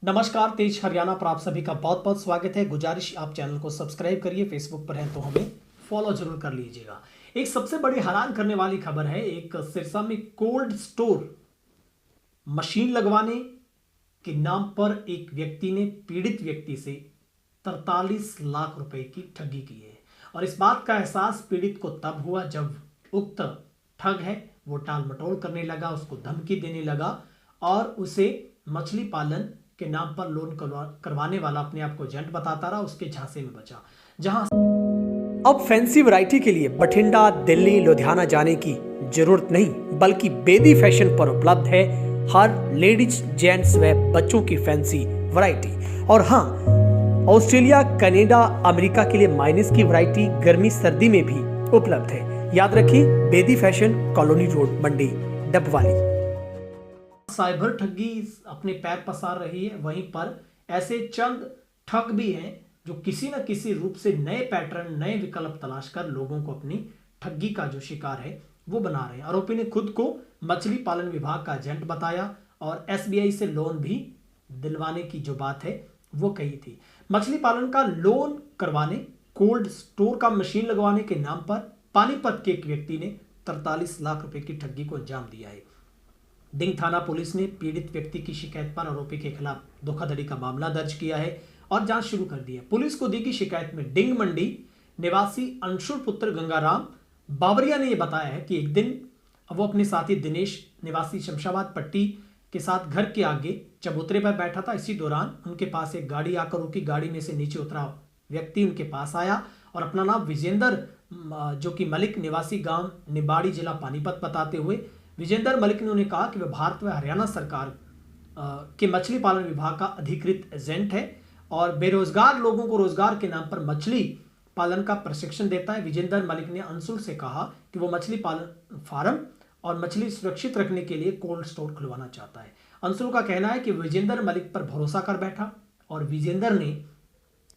नमस्कार, तेज हरियाणा पर आप सभी का बहुत बहुत स्वागत है। गुजारिश आप चैनल को सब्सक्राइब करिए, फेसबुक पर हैं तो हमें फॉलो जरूर कर लीजिएगा। एक सबसे बड़ी हैरान करने वाली खबर है। एक सिरसा में कोल्ड स्टोर मशीन लगवाने के नाम पर एक व्यक्ति ने पीड़ित व्यक्ति से 43 लाख रुपए की ठगी की है। और इस बात का एहसास पीड़ित को तब हुआ जब उक्त ठग है वो टाल मटोल करने लगा, उसको धमकी देने लगा और उसे मछली पालन के नाम पर लोन करवाने वाला अपने आप को एजेंट बताता रहा, उसके झांसे में बचा। जहां अब फैंसी वैरायटी के लिए बठिंडा, दिल्ली, लुधियाना जाने की जरूरत नहीं, बल्कि बेदी फैशन पर उपलब्ध है हर लेडीज, जेंट्स व बच्चों की फैंसी वैरायटी। और हाँ, ऑस्ट्रेलिया, कनाडा, अमेरिका के लिए माइनस की वैरायटी गर्मी सर्दी में भी उपलब्ध है। याद रखिए, बेदी फैशन, कॉलोनी रोड, मंडी, डबवाली। साइबर ठगी अपने पैर पसार रही है, वहीं पर ऐसे चंद ठग भी हैं जो किसी न किसी रूप से नए पैटर्न, नए विकल्प तलाश कर लोगों को अपनी ठगी का जो शिकार है वो बना रहे हैं। आरोपी ने खुद को मछली पालन विभाग का एजेंट बताया और एसबीआई से लोन भी दिलवाने की जो बात है वो कही थी। मछली पालन का लोन करवाने, कोल्ड स्टोर का मशीन लगवाने के नाम पर पानीपत के एक व्यक्ति ने 43 लाख रुपए की ठगी को अंजाम दिया है। डिंग थाना पुलिस ने पीड़ित व्यक्ति की शिकायत पर आरोपी के खिलाफ धोखाधड़ी का मामला दर्ज किया है और जांच शुरू कर दी है। पुलिस को दी गई शिकायत में डिंग मंडी निवासी अंशुल पुत्र गंगाराम बावरिया ने यह बताया है कि एक दिन वो अपने साथी दिनेश निवासी शमशाबाद पट्टी के साथ घर के आगे चबूतरे पर बैठा था। इसी दौरान उनके पास एक गाड़ी आकर रुकी। गाड़ी में से नीचे उतरा व्यक्ति उनके पास आया और अपना नाम विजेंद्र जो कि मलिक निवासी गांव निबाड़ी जिला पानीपत बताते हुए विजेंद्र मलिक ने उन्हें कहा कि वह भारत व हरियाणा सरकार के मछली पालन विभाग का अधिकृत एजेंट है और बेरोजगार लोगों को रोजगार के नाम पर मछली पालन का प्रशिक्षण देता है। विजेंद्र मलिक ने अंशुल से कहा कि वो मछली पालन फार्म और मछली सुरक्षित रखने के लिए कोल्ड स्टोर खुलवाना चाहता है। अंशुल का कहना है कि विजेंद्र मलिक पर भरोसा कर बैठा और विजेंद्र ने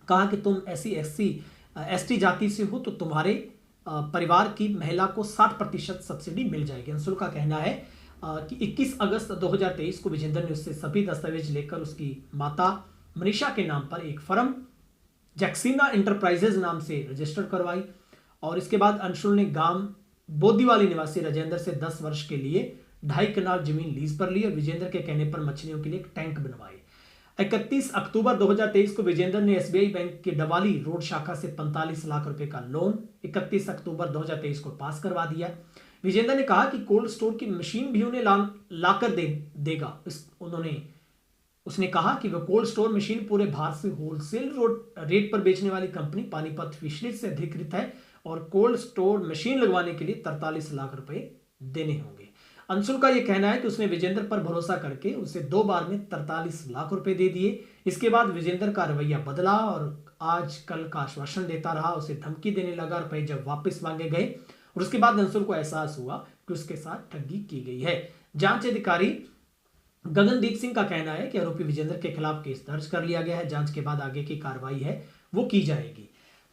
कहा कि तुम ऐसी एसटी जाति से हो तो तुम्हारे परिवार की महिला को 60% सब्सिडी मिल जाएगी। अंशुल का कहना है कि 21 अगस्त 2023 को विजेंद्र ने उससे सभी दस्तावेज लेकर उसकी माता मनीषा के नाम पर एक फर्म जैक्सीना इंटरप्राइजेज नाम से रजिस्टर करवाई और इसके बाद अंशुल ने गांव बोदीवाली निवासी राजेंद्र से 10 वर्ष के लिए 2.5 कनाल जमीन लीज पर ली और विजेंद्र के कहने पर मछलियों के लिए एक टैंक बनवाए। 31 अक्टूबर 2023 को विजेंद्र ने एसबीआई बैंक की डवाली रोड शाखा से 45 लाख रुपए का लोन 31 अक्टूबर 2023 को पास करवा दिया। विजेंद्र ने कहा कि कोल्ड स्टोर की मशीन भी उन्हें लाकर देगा। उसने कहा कि वह कोल्ड स्टोर मशीन पूरे भारत से होलसेल रेट पर बेचने वाली कंपनी पानीपत फिशरीज से अधिकृत है और कोल्ड स्टोर मशीन लगवाने के लिए 43 लाख रुपए देने होंगे। अंशुल का यह कहना है कि उसने विजेंद्र पर भरोसा करके उसे 2 बार में 43 लाख रुपए दे दिए। इसके बाद विजेंद्र का रवैया बदला और आज कल का आश्वासन देता रहा, उसे धमकी देने लगा। रुपए जब वापस मांगे गए और उसके बाद अंशुल को एहसास हुआ कि उसके साथ ठगी की गई है। जांच अधिकारी गगनदीप सिंह का कहना है कि आरोपी विजेंद्र के खिलाफ केस दर्ज कर लिया गया है। जांच के बाद आगे की कार्रवाई है वो की जाएगी।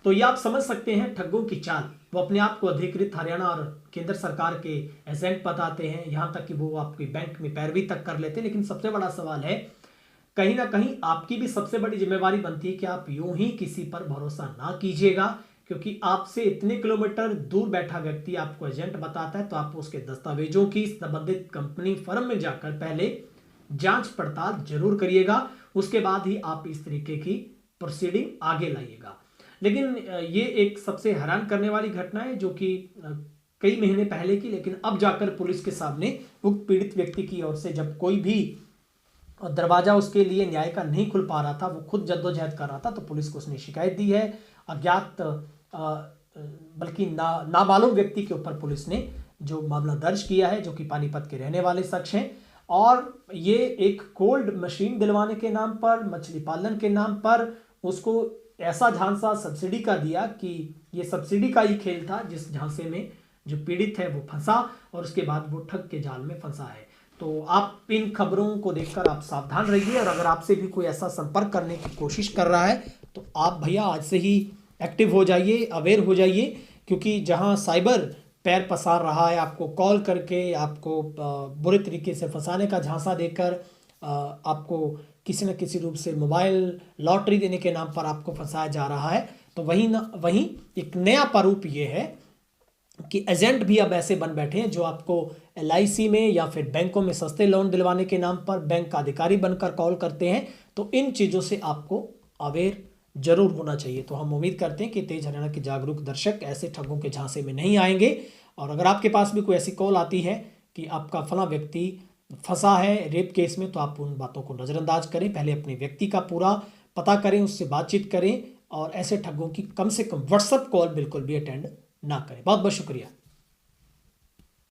तो ये आप समझ सकते हैं ठगों की चाल। वो अपने आप को अधिकृत हरियाणा और केंद्र सरकार के एजेंट बताते हैं, यहां तक कि वो आपकी बैंक में पैरवी तक कर लेते हैं। लेकिन सबसे बड़ा सवाल है, कहीं ना कहीं आपकी भी सबसे बड़ी जिम्मेवारी बनती है कि आप यूं ही किसी पर भरोसा ना कीजिएगा, क्योंकि आपसे इतने किलोमीटर दूर बैठा व्यक्ति आपको एजेंट बताता है तो आप उसके दस्तावेजों की संबंधित कंपनी फर्म में जाकर पहले जांच पड़ताल जरूर करिएगा। उसके बाद ही आप इस तरीके की प्रोसीडिंग आगे लाइएगा। लेकिन ये एक सबसे हैरान करने वाली घटना है जो कि कई महीने पहले की, लेकिन अब जाकर पुलिस के सामने उक्त पीड़ित व्यक्ति की ओर से जब कोई भी दरवाजा उसके लिए न्याय का नहीं खुल पा रहा था, वो खुद जद्दोजहद कर रहा था, तो पुलिस को उसने शिकायत दी है। अज्ञात बल्कि नामालूम व्यक्ति के ऊपर पुलिस ने जो मामला दर्ज किया है, जो कि पानीपत के रहने वाले शख्स हैं। और ये एक कोल्ड मशीन दिलवाने के नाम पर, मछली पालन के नाम पर उसको ऐसा झांसा सब्सिडी का दिया कि ये सब्सिडी का ही खेल था, जिस झांसे में जो पीड़ित है वो फंसा और उसके बाद वो ठग के जाल में फंसा है। तो आप इन खबरों को देखकर आप सावधान रहिए और अगर आपसे भी कोई ऐसा संपर्क करने की कोशिश कर रहा है तो आप भैया आज से ही एक्टिव हो जाइए, अवेयर हो जाइए, क्योंकि जहां साइबर पैर पसार रहा है, आपको कॉल करके आपको बुरे तरीके से फंसाने का झांसा देकर आपको किसी न किसी रूप से मोबाइल लॉटरी देने के नाम पर आपको फंसाया जा रहा है। तो वहीं एक नया प्रारूप ये है कि एजेंट भी अब ऐसे बन बैठे हैं जो आपको LIC में या फिर बैंकों में सस्ते लोन दिलवाने के नाम पर बैंक का अधिकारी बनकर कॉल करते हैं। तो इन चीज़ों से आपको अवेयर जरूर होना चाहिए। तो हम उम्मीद करते हैं कि तेज हरियाणा के जागरूक दर्शक ऐसे ठगों के झांसे में नहीं आएंगे। और अगर आपके पास भी कोई ऐसी कॉल आती है कि आपका फला व्यक्ति फंसा है रेप केस में, तो आप उन बातों को नज़रअंदाज करें। पहले अपने व्यक्ति का पूरा पता करें, उससे बातचीत करें और ऐसे ठगों की कम से कम व्हाट्सएप कॉल बिल्कुल भी अटेंड ना करें। बहुत बहुत शुक्रिया।